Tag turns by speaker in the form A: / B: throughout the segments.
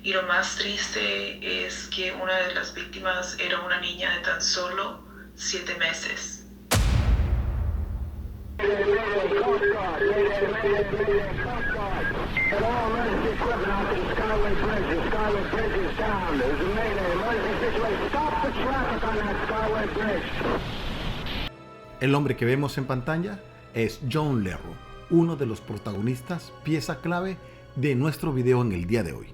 A: Y lo más triste es que una de las víctimas era una niña de tan solo 7 meses.
B: El hombre que vemos en pantalla es John Lerro, uno de los protagonistas, pieza clave de nuestro video en el día de hoy.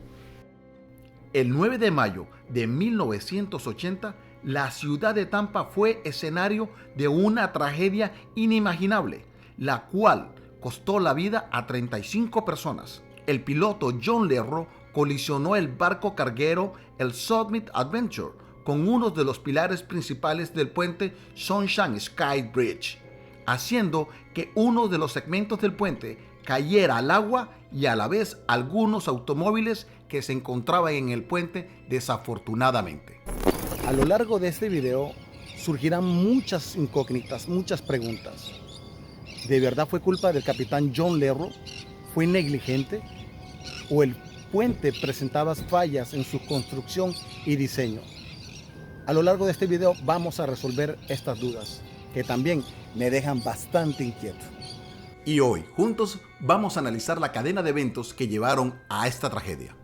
B: El 9 de mayo de 1980, la ciudad de Tampa fue escenario de una tragedia inimaginable, la cual costó la vida a 35 personas. El piloto John Lerro colisionó el barco carguero el Summit Adventure con uno de los pilares principales del puente Sunshine Sky Bridge, haciendo que uno de los segmentos del puente cayera al agua y a la vez algunos automóviles que se encontraban en el puente desafortunadamente. A lo largo de este video surgirán muchas incógnitas, muchas preguntas. ¿De verdad fue culpa del capitán John Lerro? ¿Fue negligente? ¿O el puente presentaba fallas en su construcción y diseño? A lo largo de este video vamos a resolver estas dudas, que también me dejan bastante inquieto. Y hoy, juntos, vamos a analizar la cadena de eventos que llevaron a esta tragedia.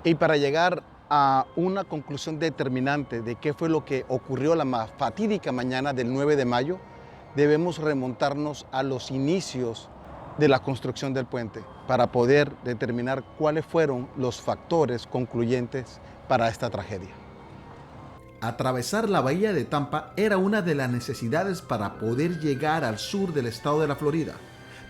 B: Y para llegar a una conclusión determinante de qué fue lo que ocurrió la fatídica mañana del 9 de mayo, debemos remontarnos a los inicios de la construcción del puente para poder determinar cuáles fueron los factores concluyentes para esta tragedia. Atravesar la bahía de Tampa era una de las necesidades para poder llegar al sur del estado de la Florida.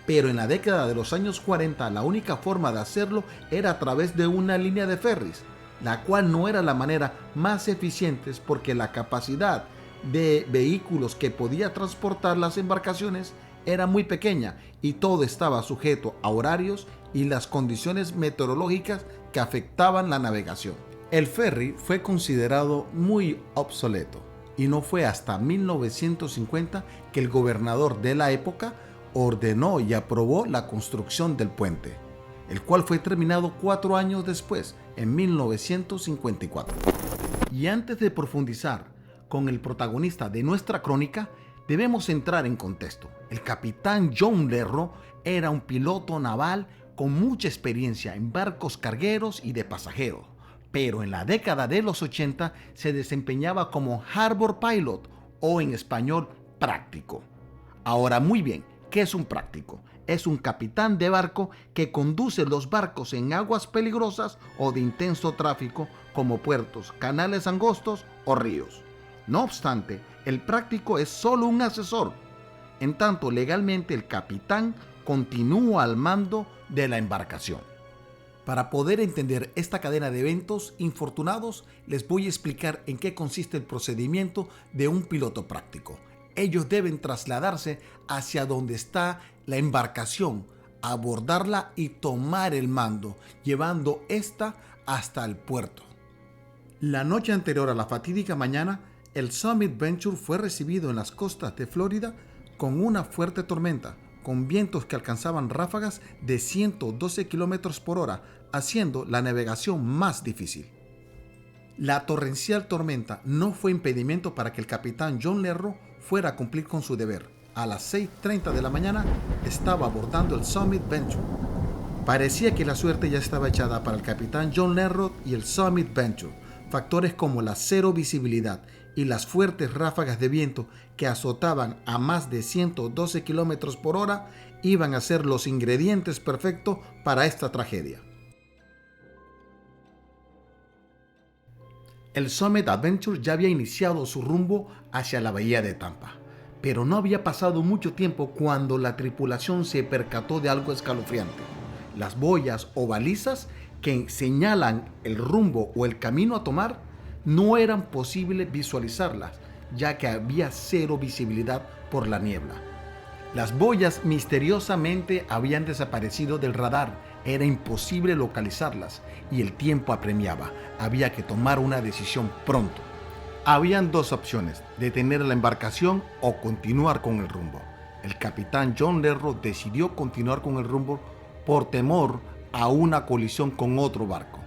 B: Pero en la década de los años 40 la única forma de hacerlo era a través de una línea de ferries, la cual no era la manera más eficiente porque la capacidad de vehículos que podía transportar las embarcaciones era muy pequeña y todo estaba sujeto a horarios y las condiciones meteorológicas que afectaban la navegación. El ferry fue considerado muy obsoleto y no fue hasta 1950 que el gobernador de la época ordenó y aprobó la construcción del puente, el cual fue terminado 4 años después, en 1954. Y antes de profundizar con el protagonista de nuestra crónica, debemos entrar en contexto. El capitán John Lerro era un piloto naval con mucha experiencia en barcos cargueros y de pasajeros, pero en la década de los 80 se desempeñaba como Harbor Pilot o en español práctico. Ahora muy bien, ¿qué es un práctico? Es un capitán de barco que conduce los barcos en aguas peligrosas o de intenso tráfico como puertos, canales angostos o ríos. No obstante, el práctico es solo un asesor, en tanto legalmente el capitán continúa al mando de la embarcación. Para poder entender esta cadena de eventos infortunados, les voy a explicar en qué consiste el procedimiento de un piloto práctico. Ellos deben trasladarse hacia donde está la embarcación, abordarla y tomar el mando, llevando esta hasta el puerto. La noche anterior a la fatídica mañana, el Summit Venture fue recibido en las costas de Florida con una fuerte tormenta, con vientos que alcanzaban ráfagas de 112 km por hora, haciendo la navegación más difícil. La torrencial tormenta no fue impedimento para que el capitán John Lerro fuera a cumplir con su deber. A las 6:30 de la mañana estaba abordando el Summit Venture. Parecía que la suerte ya estaba echada para el capitán John Lerro y el Summit Venture. Factores como la cero visibilidad y las fuertes ráfagas de viento que azotaban a más de 112 km por hora iban a ser los ingredientes perfectos para esta tragedia. El Summit Adventure ya había iniciado su rumbo hacia la bahía de Tampa, pero no había pasado mucho tiempo cuando la tripulación se percató de algo escalofriante. Las boyas o balizas que señalan el rumbo o el camino a tomar no eran posible visualizarlas, ya que había cero visibilidad por la niebla. Las boyas misteriosamente habían desaparecido del radar, era imposible localizarlas y el tiempo apremiaba, había que tomar una decisión pronto. Habían dos opciones, detener la embarcación o continuar con el rumbo. El capitán John Lerro decidió continuar con el rumbo por temor a una colisión con otro barco.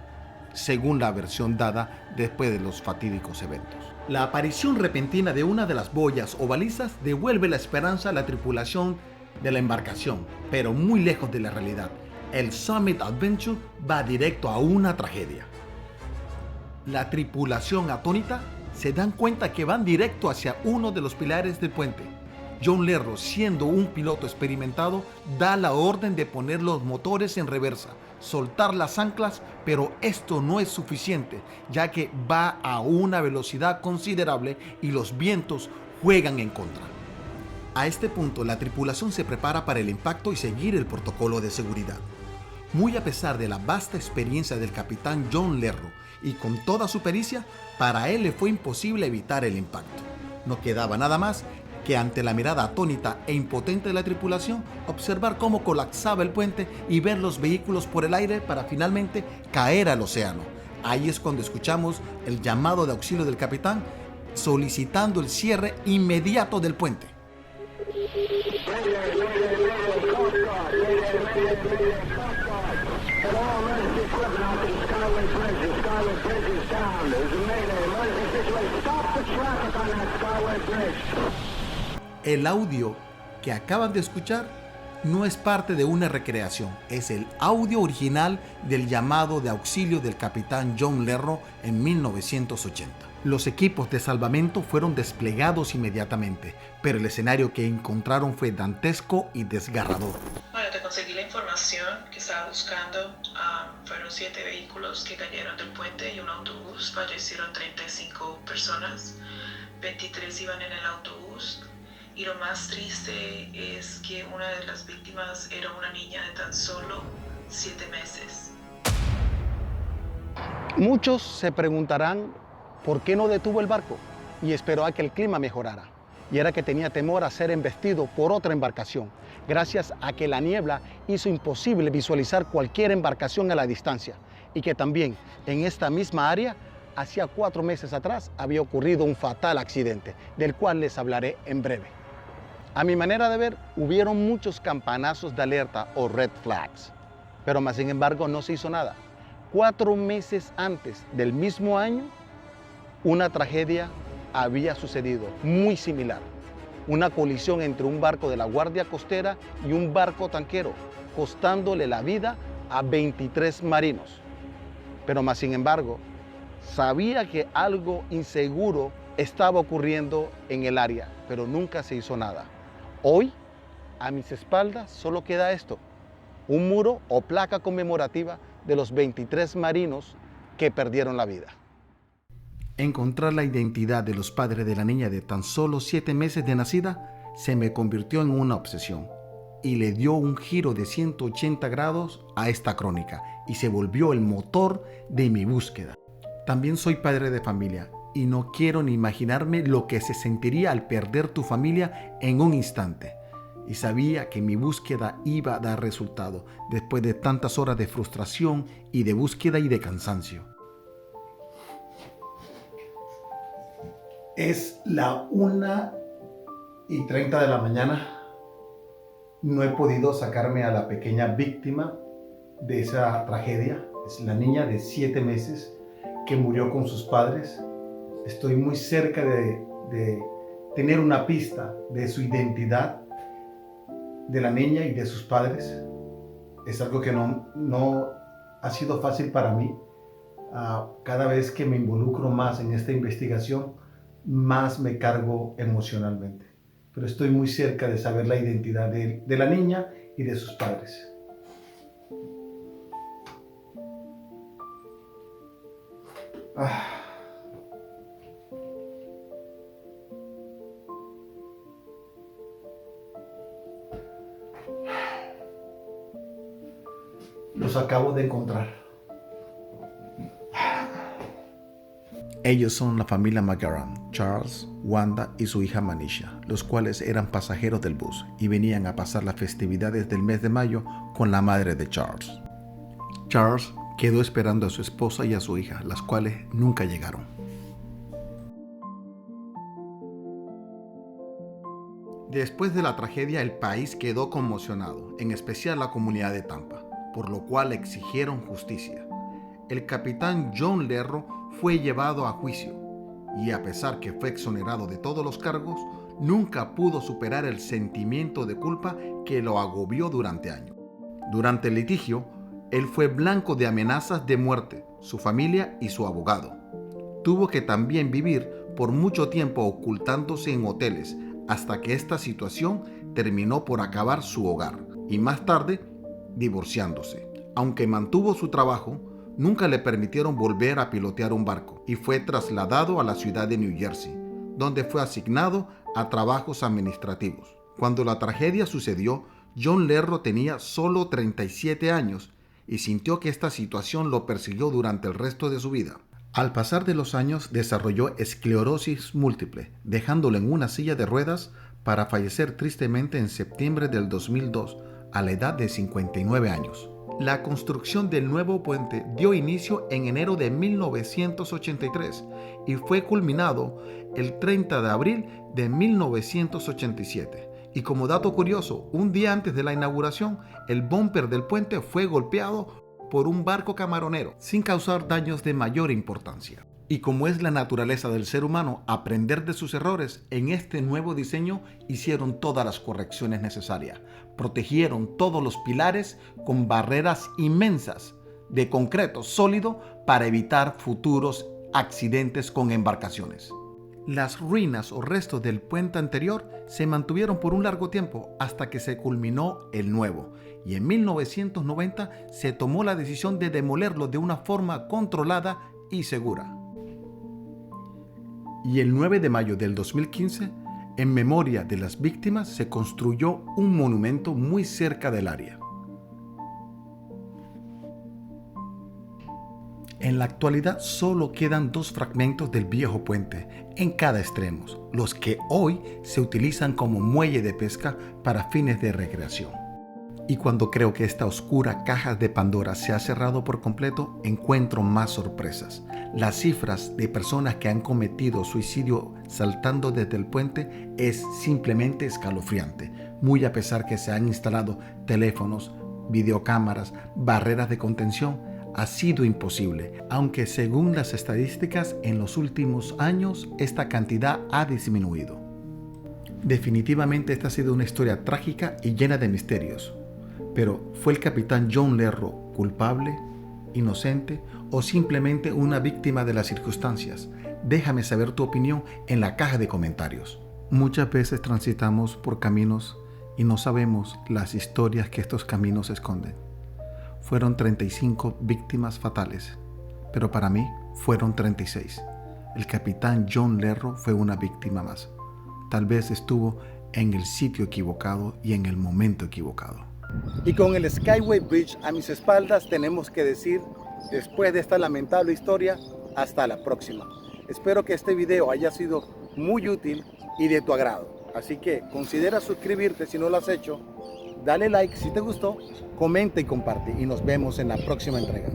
B: según la versión dada después de los fatídicos eventos. La aparición repentina de una de las boyas o balizas devuelve la esperanza a la tripulación de la embarcación, pero muy lejos de la realidad. El Summit Adventure va directo a una tragedia. La tripulación atónita se dan cuenta que van directo hacia uno de los pilares del puente. John Lerro, siendo un piloto experimentado, da la orden de poner los motores en reversa, soltar las anclas, pero esto no es suficiente, ya que va a una velocidad considerable y los vientos juegan en contra. A este punto, la tripulación se prepara para el impacto y seguir el protocolo de seguridad. Muy a pesar de la vasta experiencia del capitán John Lerro y con toda su pericia, para él le fue imposible evitar el impacto. No quedaba nada más que, ante la mirada atónita e impotente de la tripulación, observar cómo colapsaba el puente y ver los vehículos por el aire para finalmente caer al océano. Ahí es cuando escuchamos el llamado de auxilio del capitán solicitando el cierre inmediato del puente. El audio que acaban de escuchar no es parte de una recreación, es el audio original del llamado de auxilio del capitán John Lerro en 1980. Los equipos de salvamento fueron desplegados inmediatamente, pero el escenario que encontraron fue dantesco y desgarrador.
A: Bueno, te conseguí la información que estaba buscando. Fueron 7 vehículos que cayeron del puente y un autobús. Fallecieron 35 personas, 23 iban en el autobús. Y lo más triste es que una de las víctimas era una niña de tan solo 7 meses.
C: Muchos se preguntarán por qué no detuvo el barco y esperó a que el clima mejorara. Y era que tenía temor a ser embestido por otra embarcación, gracias a que la niebla hizo imposible visualizar cualquier embarcación a la distancia, y que también en esta misma área, hacía 4 meses atrás, había ocurrido un fatal accidente, del cual les hablaré en breve. A mi manera de ver, hubieron muchos campanazos de alerta o red flags, pero más sin embargo no se hizo nada. 4 meses antes del mismo año, una tragedia había sucedido muy similar. Una colisión entre un barco de la Guardia Costera y un barco tanquero, costándole la vida a 23 marinos. Pero más sin embargo, sabía que algo inseguro estaba ocurriendo en el área, pero nunca se hizo nada. Hoy, a mis espaldas, solo queda esto: un muro o placa conmemorativa de los 23 marinos que perdieron la vida.
B: Encontrar la identidad de los padres de la niña de tan solo 7 meses de nacida se me convirtió en una obsesión y le dio un giro de 180 grados a esta crónica y se volvió el motor de mi búsqueda. También soy padre de familia y no quiero ni imaginarme lo que se sentiría al perder tu familia en un instante. Y sabía que mi búsqueda iba a dar resultado después de tantas horas de frustración y de búsqueda y de cansancio. Es la 1:30 de la mañana. No he podido sacarme a la pequeña víctima de esa tragedia. Es la niña de 7 meses que murió con sus padres. Estoy muy cerca de tener una pista de su identidad, de la niña y de sus padres. Es algo que no ha sido fácil para mí. Cada vez que me involucro más en esta investigación, más me cargo emocionalmente. Pero estoy muy cerca de saber la identidad de la niña y de sus padres. Los acabo de encontrar. Ellos son la familia McGarran, Charles, Wanda y su hija Manisha, los cuales eran pasajeros del bus y venían a pasar las festividades del mes de mayo con la madre de Charles. Charles quedó esperando a su esposa y a su hija, las cuales nunca llegaron. Después de la tragedia, el país quedó conmocionado, en especial la comunidad de Tampa, por lo cual exigieron justicia. el capitán John Lerro fue llevado a juicio y a pesar que fue exonerado de todos los cargos, nunca pudo superar el sentimiento de culpa que lo agobió durante años. Durante el litigio, él fue blanco de amenazas de muerte, su familia y su abogado. Tuvo que también vivir por mucho tiempo ocultándose en hoteles hasta que esta situación terminó por acabar su hogar y más tarde divorciándose. Aunque mantuvo su trabajo, nunca le permitieron volver a pilotear un barco y fue trasladado a la ciudad de New Jersey, donde fue asignado a trabajos administrativos. Cuando la tragedia sucedió, John Lerro tenía solo 37 años y sintió que esta situación lo persiguió durante el resto de su vida. Al pasar de los años desarrolló esclerosis múltiple, dejándolo en una silla de ruedas para fallecer tristemente en septiembre del 2002 a la edad de 59 años. La construcción del nuevo puente dio inicio en enero de 1983 y fue culminado el 30 de abril de 1987. Y como dato curioso, un día antes de la inauguración, el bumper del puente fue golpeado por un barco camaronero, sin causar daños de mayor importancia. Y como es la naturaleza del ser humano aprender de sus errores, en este nuevo diseño hicieron todas las correcciones necesarias. Protegieron todos los pilares con barreras inmensas de concreto sólido para evitar futuros accidentes con embarcaciones. Las ruinas o restos del puente anterior se mantuvieron por un largo tiempo hasta que se culminó el nuevo, y en 1990 se tomó la decisión de demolerlo de una forma controlada y segura. Y el 9 de mayo del 2015, en memoria de las víctimas, se construyó un monumento muy cerca del área. En la actualidad solo quedan 2 fragmentos del viejo puente en cada extremo, los que hoy se utilizan como muelle de pesca para fines de recreación. Y cuando creo que esta oscura caja de Pandora se ha cerrado por completo, encuentro más sorpresas. Las cifras de personas que han cometido suicidio saltando desde el puente es simplemente escalofriante, muy a pesar que se han instalado teléfonos, videocámaras, barreras de contención. Ha sido imposible, aunque según las estadísticas en los últimos años esta cantidad ha disminuido. Definitivamente esta ha sido una historia trágica y llena de misterios. Pero ¿fue el capitán John Lerro culpable, inocente o simplemente una víctima de las circunstancias? Déjame saber tu opinión en la caja de comentarios. Muchas veces transitamos por caminos y no sabemos las historias que estos caminos esconden. Fueron 35 víctimas fatales, pero para mí fueron 36. El capitán John Lerro fue una víctima más. Tal vez estuvo en el sitio equivocado y en el momento equivocado.
C: Y con el Skyway Bridge a mis espaldas tenemos que decir, después de esta lamentable historia, hasta la próxima. Espero que este video haya sido muy útil y de tu agrado. Así que considera suscribirte si no lo has hecho, dale like si te gustó, comenta y comparte y nos vemos en la próxima entrega.